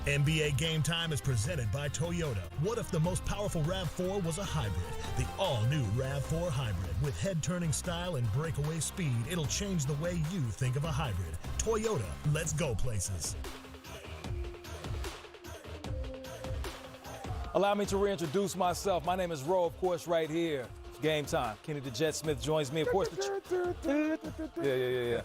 NBA Game Time is presented by Toyota. What if the most powerful RAV4 was a hybrid? The all-new RAV4 Hybrid. With head-turning style and breakaway speed, it'll change the way you think of a hybrid. Toyota, let's go places. Allow me to reintroduce myself. My name is Ro, of course, right here. It's Game Time. Kenny the Jet Smith joins me. Of course, Yeah.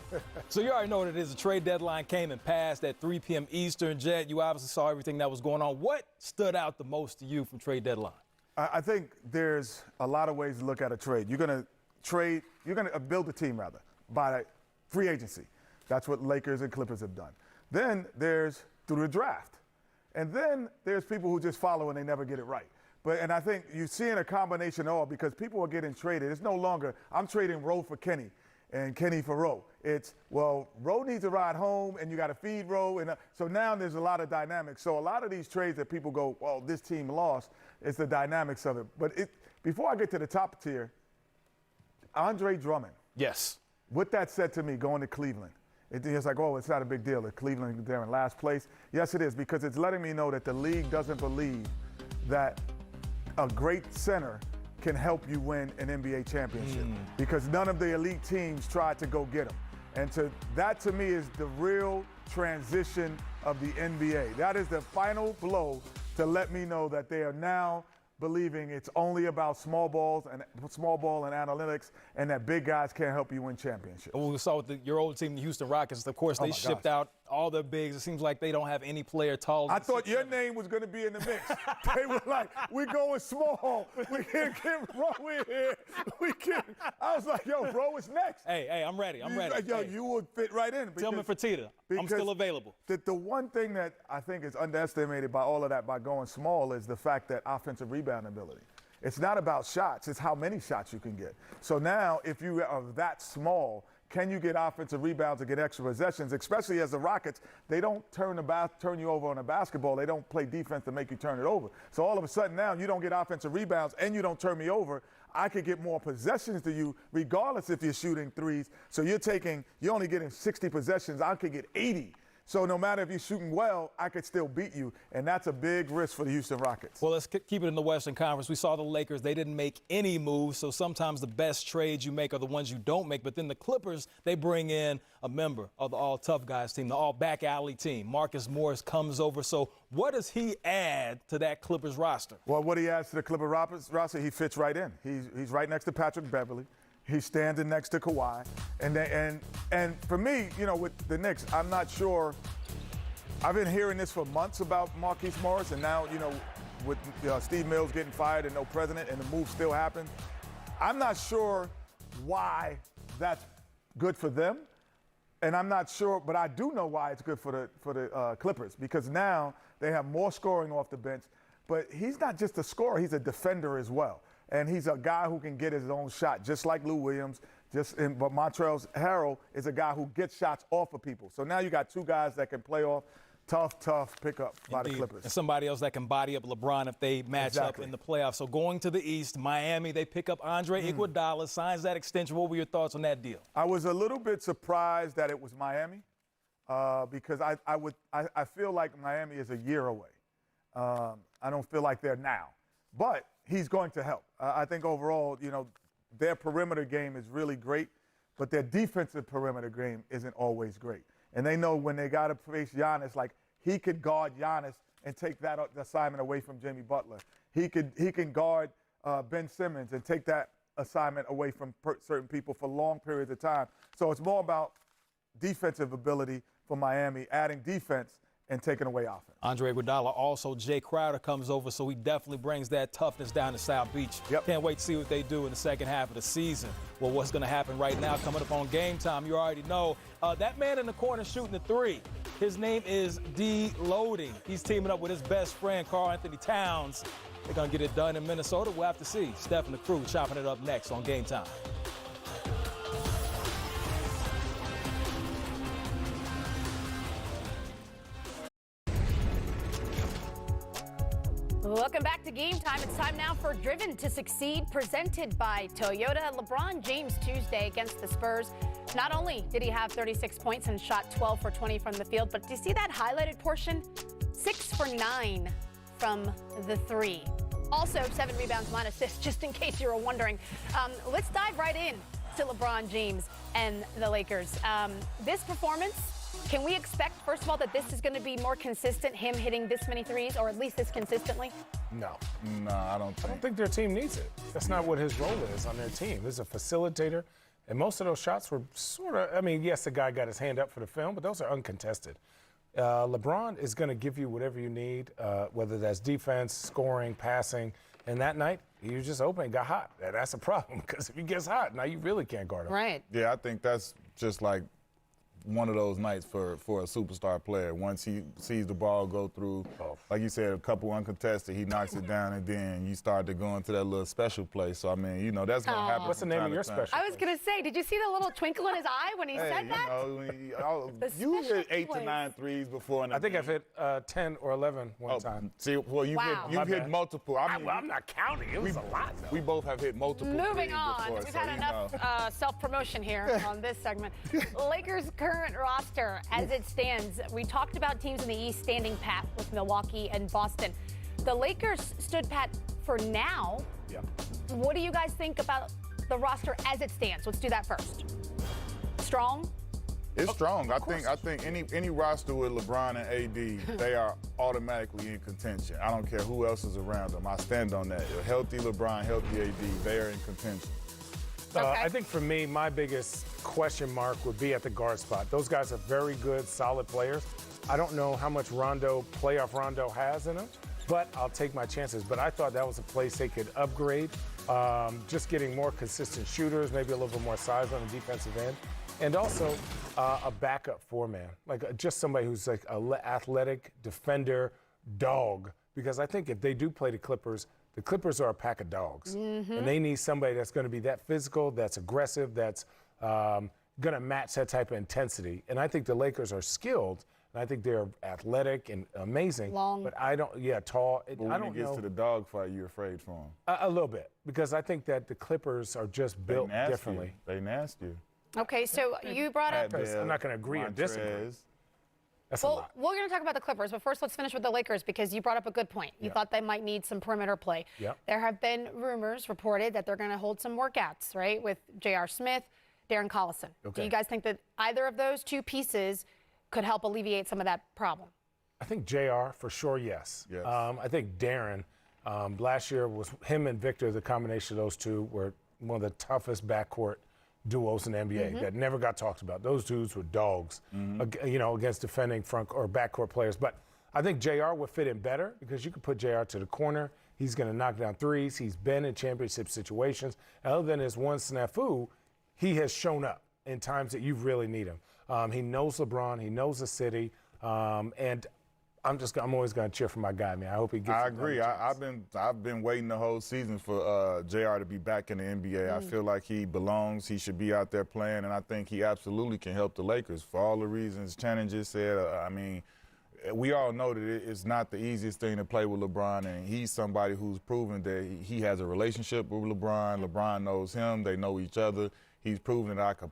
So you already know what it is. The trade deadline came and passed at 3 p.m. Eastern. Jet, you obviously saw everything that was going on. What stood out the most to you from trade deadline? I think there's a lot of ways to look at a trade. You're going to build a team, rather, by free agency. That's what Lakers and Clippers have done. Then there's through the draft. And then there's people who just follow and they never get it right. And I think you're seeing a combination of all because people are getting traded. It's no longer, I'm trading Ro for Kenny and Kenny for Ro. It's, well, Ro needs a ride home and you got to feed Ro. And so now there's a lot of dynamics. So a lot of these trades that people go, well, this team lost, it's the dynamics of it. But before I get to the top tier, Andre Drummond. Yes. What that said to me going to Cleveland. It's like, oh, it's not a big deal. Cleveland, they're in last place. Yes, it is, because it's letting me know that the league doesn't believe that a great center can help you win an NBA championship because none of the elite teams tried to go get him. And that to me is the real transition of the NBA. That is the final blow to let me know that they are now believing it's only about small ball and analytics, and that big guys can't help you win championships. Well, we saw with your old team, the Houston Rockets. Of course, they shipped out all their bigs. It seems like they don't have any player taller. I thought your name was going to be in the mix. They were like, we're going small. We can't get Ro in here. We can't. I was like, yo, Ro is next. Hey, I'm ready. I'm ready. Yo, you would fit right in. Tillman Fertitta. I'm still available. The one thing that I think is underestimated by all of that by going small is the fact that offensive rebound ability. It's not about shots. It's how many shots you can get. So now, if you are that small, can you get offensive rebounds and get extra possessions, especially as the Rockets, they don't turn you over on a basketball. They don't play defense to make you turn it over. So all of a sudden now you don't get offensive rebounds and you don't turn me over. I could get more possessions to you regardless if you're shooting threes. So you're only getting 60 possessions. I could get 80. So no matter if you're shooting well, I could still beat you, and that's a big risk for the Houston Rockets. Well, let's keep it in the Western Conference. We saw the Lakers. They didn't make any moves, so sometimes the best trades you make are the ones you don't make. But then the Clippers, they bring in a member of the all-tough guys team, the all-back alley team. Marcus Morris comes over. So what does he add to that Clippers roster? Well, what he adds to the Clippers roster, he fits right in. He's right next to Patrick Beverley. He's standing next to Kawhi. And for me, with the Knicks, I'm not sure. I've been hearing this for months about Marquise Morris, and now, with Steve Mills getting fired and no president and the move still happens, I'm not sure why that's good for them. And I'm not sure, but I do know why it's good for the Clippers, because now they have more scoring off the bench. But he's not just a scorer, he's a defender as well. And he's a guy who can get his own shot, just like Lou Williams. But Montrezl Harrell is a guy who gets shots off of people. So now you got two guys that can play off. Tough pickup by the Clippers. And somebody else that can body up LeBron if they match up in the playoffs. So going to the East, Miami, they pick up Andre Iguodala, signs that extension. What were your thoughts on that deal? I was a little bit surprised that it was Miami because I feel like Miami is a year away. I don't feel like they're now. But he's going to help. I think overall, their perimeter game is really great, but their defensive perimeter game isn't always great. And they know when they got to face Giannis, like he could guard Giannis and take that assignment away from Jimmy Butler. He can guard Ben Simmons and take that assignment away from certain people for long periods of time. So it's more about defensive ability for Miami, adding defense and taking away offense. Andre Iguodala, also Jay Crowder comes over, so he definitely brings that toughness down to South Beach. Yep. Can't wait to see what they do in the second half of the season. Well, what's going to happen right now coming up on Game Time, you already know. That man in the corner shooting the three, his name is D-Loading. He's teaming up with his best friend, Karl Anthony Towns. They're going to get it done in Minnesota. We'll have to see. Steph and the crew chopping it up next on Game Time. Welcome back to Game Time. It's time now for Driven to Succeed, presented by Toyota. LeBron James Tuesday against the Spurs. Not only did he have 36 points and shot 12 for 20 from the field, but do you see that highlighted portion? 6 for 9 from the three. Also, 7 rebounds, 9 assists, just in case you were wondering. Let's dive right in to LeBron James and the Lakers. This performance, can we expect, first of all, that this is going to be more consistent, him hitting this many threes, or at least this consistently? No. No, I don't I don't think their team needs it. That's not what his role is on their team. He's a facilitator, and most of those shots were sort of, I mean, yes, the guy got his hand up for the film, but those are uncontested. LeBron is going to give you whatever you need, whether that's defense, scoring, passing. And that night, he was just open and got hot. That's a problem, because if he gets hot, now you really can't guard him. Right. Yeah, I think that's just like one of those nights for a superstar player. Once he sees the ball go through, like you said, a couple uncontested, he knocks it down, and then you start to go into that little special play. So, I mean, you know, that's going to happen. What's the name of your special? I was going to say, did you see the little twinkle in his eye when he said that? You hit 8 to 9 threes before. I think I've hit 10 or 11 one time. See, well, you've hit multiple. I mean, Well, I'm not counting. It was a lot, though. we both have hit multiple Moving threes on. before, We've so, had enough self-promotion here on this segment. Lakers' current roster, as it stands, we talked about teams in the East standing pat with Milwaukee and Boston. The Lakers stood pat for now. Yep. What do you guys think about the roster as it stands? Let's do that first. Strong? It's strong. I think any roster with LeBron and AD, they are automatically in contention. I don't care who else is around them. I stand on that. A healthy LeBron, healthy AD, they are in contention. Okay. I think for me, my biggest question mark would be at the guard spot. Those guys are very good, solid players. I don't know how much playoff Rondo has in him, but I'll take my chances. But I thought that was a place they could upgrade, just getting more consistent shooters, maybe a little bit more size on the defensive end, and also a backup four-man, like just somebody who's like an athletic defender dog. Because I think if they do play the Clippers are a pack of dogs. Mm-hmm. And they need somebody that's going to be that physical, that's aggressive, that's going to match that type of intensity. And I think the Lakers are skilled, and I think they're athletic and amazing. Long. But tall. But when it gets to the dog fight, you're afraid for them. A little bit, because I think that the Clippers are just built differently. They nasty. Okay, so you brought up... I'm not going to agree or disagree. That's a lot. We're going to talk about the Clippers, but first let's finish with the Lakers because you brought up a good point. You thought they might need some perimeter play. Yep. There have been rumors reported that they're going to hold some workouts, right, with J.R. Smith, Darren Collison. Okay. Do you guys think that either of those two pieces could help alleviate some of that problem? I think JR, for sure, yes. Yes. I think Darren, last year was him and Victor, the combination of those two were one of the toughest backcourt duos in the NBA that never got talked about. Those dudes were dogs, against defending front or backcourt players. But I think JR would fit in better because you could put JR to the corner. He's going to knock down threes. He's been in championship situations. Other than his one snafu, he has shown up in times that you really need him. He knows LeBron. He knows the city. And I'm always going to cheer for my guy, man. I hope he gets. I agree. I've been waiting the whole season for JR to be back in the NBA. I feel like he belongs. He should be out there playing, and I think he absolutely can help the Lakers for all the reasons Channing just said. I mean, we all know that it's not the easiest thing to play with LeBron, and he's somebody who's proven that he has a relationship with LeBron. LeBron knows him. They know each other. He's proven that I can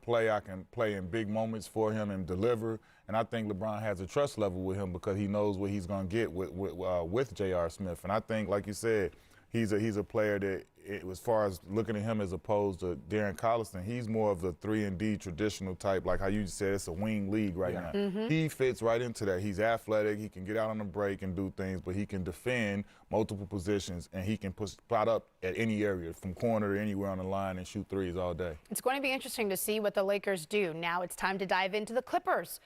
play in big moments for him and deliver. And I think LeBron has a trust level with him because he knows what he's going to get with J.R. Smith. And I think, like you said, he's a player that, as far as looking at him as opposed to Darren Collison, he's more of the 3-and-D traditional type, like how you said, it's a wing league right now. Mm-hmm. He fits right into that. He's athletic. He can get out on the break and do things, but he can defend multiple positions, and he can spot up at any area, from corner to anywhere on the line, and shoot threes all day. It's going to be interesting to see what the Lakers do. Now it's time to dive into the Clippers.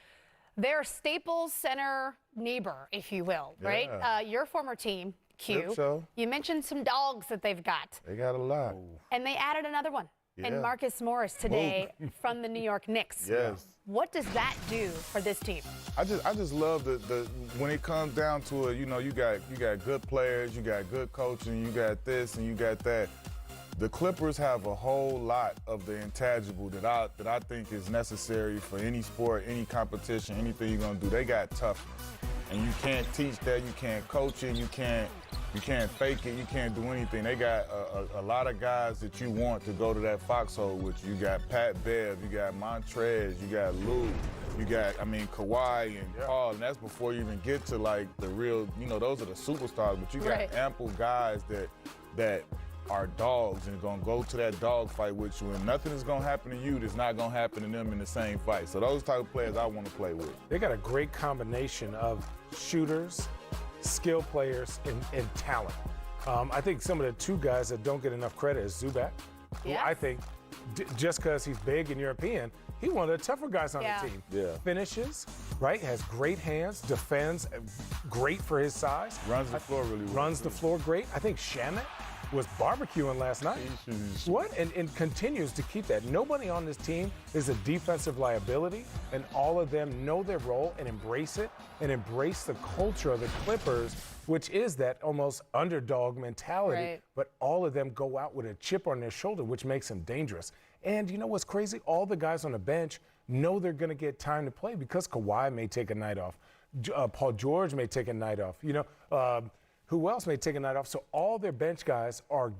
Their Staples Center neighbor, if you will, right? Your former team, Q. Yep, so. You mentioned some dogs that they've got. They got a lot. And they added another one. Yeah. And Marcus Morris today from the New York Knicks. Yes. What does that do for this team? I just love the when it comes down to it, you got good players, you got good coaching, you got this and you got that. The Clippers have a whole lot of the intangible that I think is necessary for any sport, any competition, anything you're gonna do. They got toughness, and you can't teach that. You can't coach it. You can't fake it. You can't do anything. They got a lot of guys that you want to go to that foxhole with you. You got Pat Bev, you got Montrez, you got Lou. You got, Kawhi and Paul, and that's before you even get to, like, the real, those are the superstars. But you got ample guys that are dogs and going to go to that dog fight with you, and nothing is going to happen to you that's not going to happen to them in the same fight. So those type of players I want to play with. They got a great combination of shooters, skill players, and talent. I think some of the two guys that don't get enough credit is Zubac, who I think just because he's big and European, he's one of the tougher guys on the team. Yeah. Finishes, right? Has great hands, defends, great for his size. Runs the floor really well. Runs the floor great. I think Shamet was barbecuing last night. What? And continues to keep that. Nobody on this team is a defensive liability, and all of them know their role and embrace it, and embrace the culture of the Clippers, which is that almost underdog mentality. Right. But all of them go out with a chip on their shoulder, which makes them dangerous. And you know what's crazy? All the guys on the bench know they're going to get time to play because Kawhi may take a night off. Paul George may take a night off. Who else may take a night off? So all their bench guys are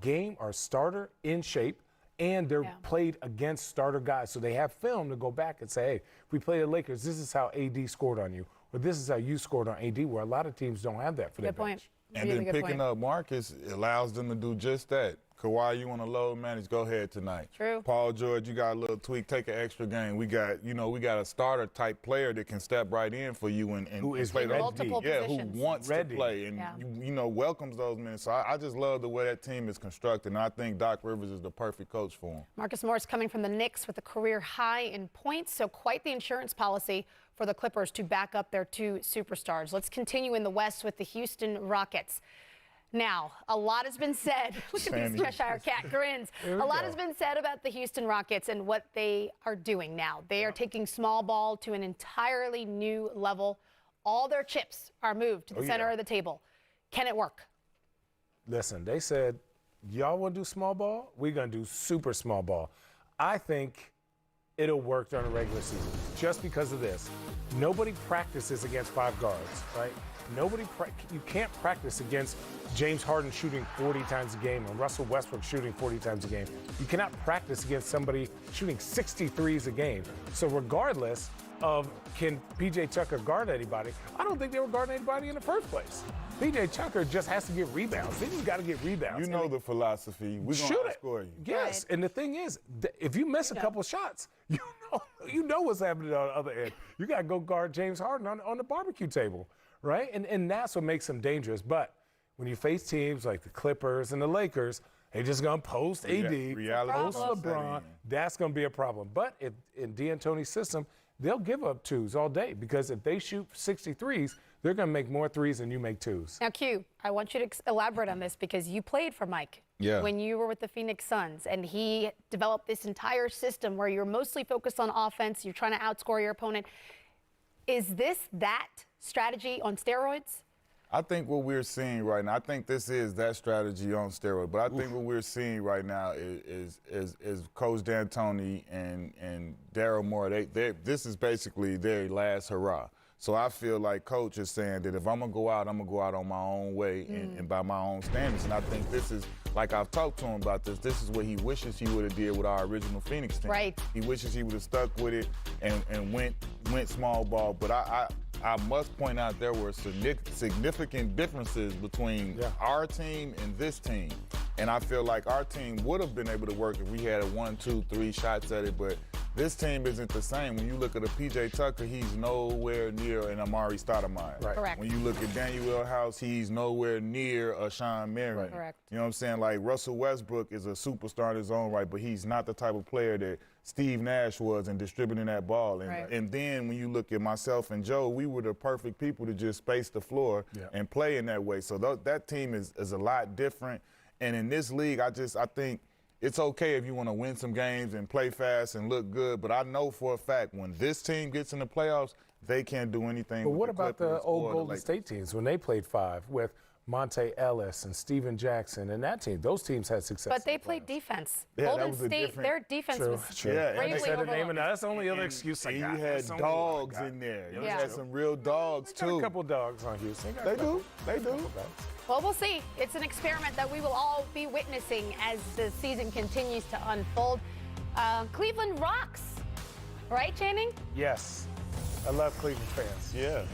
starter in shape, and they're played against starter guys. So they have film to go back and say, hey, if we play the Lakers, this is how AD scored on you, or this is how you scored on AD, where a lot of teams don't have that for their bench. And then picking up Marcus allows them to do just that. Kawhi, you want to load manage, go ahead tonight. True. Paul George, you got a little tweak, take an extra game. We got a starter type player that can step right in for you and who is play multiple positions. who wants to play and welcomes those minutes. So I just love the way that team is constructed, and I think Doc Rivers is the perfect coach for him. Marcus Morris coming from the Knicks with a career high in points, so quite the insurance policy for the Clippers to back up their two superstars. Let's continue in the West with the Houston Rockets. Now, a lot has been said. Look at this Cheshire Cat grins. A lot has been said about the Houston Rockets and what they are doing now. They are taking small ball to an entirely new level. All their chips are moved to the center of the table. Can it work? Listen, they said, y'all want to do small ball? We're going to do super small ball. I think it'll work during the regular season just because of this. Nobody practices against five guards, right? You can't practice against James Harden shooting 40 times a game and Russell Westbrook shooting 40 times a game. You cannot practice against somebody shooting 63s a game. So regardless of can P.J. Tucker guard anybody, I don't think they were guarding anybody in the first place. P.J. Tucker just has to get rebounds. They just got to get rebounds. You know the philosophy. We're going to outscore you. Yes, and the thing is, if you miss a couple shots, you know what's happening on the other end. You got to go guard James Harden on the barbecue table. Right? And that's what makes them dangerous. But when you face teams like the Clippers and the Lakers, they're just going to post AD, post LeBron. That's going to be a problem. But if in D'Antoni's system, they'll give up twos all day because if they shoot 63s, they're going to make more threes than you make twos. Now, Q, I want you to elaborate on this because you played for Mike when you were with the Phoenix Suns, and he developed this entire system where you're mostly focused on offense. You're trying to outscore your opponent. Is this that strategy on steroids? I think what we're seeing right now, I think this is that strategy on steroids, but I think what we're seeing right now is Coach D'Antoni and Daryl Morey, this is basically their last hurrah. So I feel like Coach is saying that if I'm going to go out, I'm going to go out on my own way and by my own standards. And I think this is, like I've talked to him about this is what he wishes he would have did with our original Phoenix team. Right. He wishes he would have stuck with it and went small ball. But I must point out there were significant differences between our team and this team. And I feel like our team would have been able to work if we had 1, 2, 3 shots at it. But this team isn't the same. When you look at a P.J. Tucker, he's nowhere near an Amari Stoudemire. Right. Correct. When you look at Daniel House, he's nowhere near a Sean Marion. Correct. You know what I'm saying? Like Russell Westbrook is a superstar in his own right, but he's not the type of player that Steve Nash was in distributing that ball. And then when you look at myself and Joe, we were the perfect people to just space the floor and play in that way. So that team is a lot different. And in this league, I think it's okay if you want to win some games and play fast and look good, but I know for a fact when this team gets in the playoffs, they can't do anything. But what about the old Golden State teams when they played five with Monte Ellis and Steven Jackson and that team? Those teams had success. But they played defense. Yeah, Golden State, their defense was greatly overlooked. That's the only other excuse I got. You had dogs in there. You had some real dogs, too. A couple dogs on Houston. They do. Well, we'll see. It's an experiment that we will all be witnessing as the season continues to unfold. Cleveland rocks, right, Channing? Yes. I love Cleveland fans. Yeah.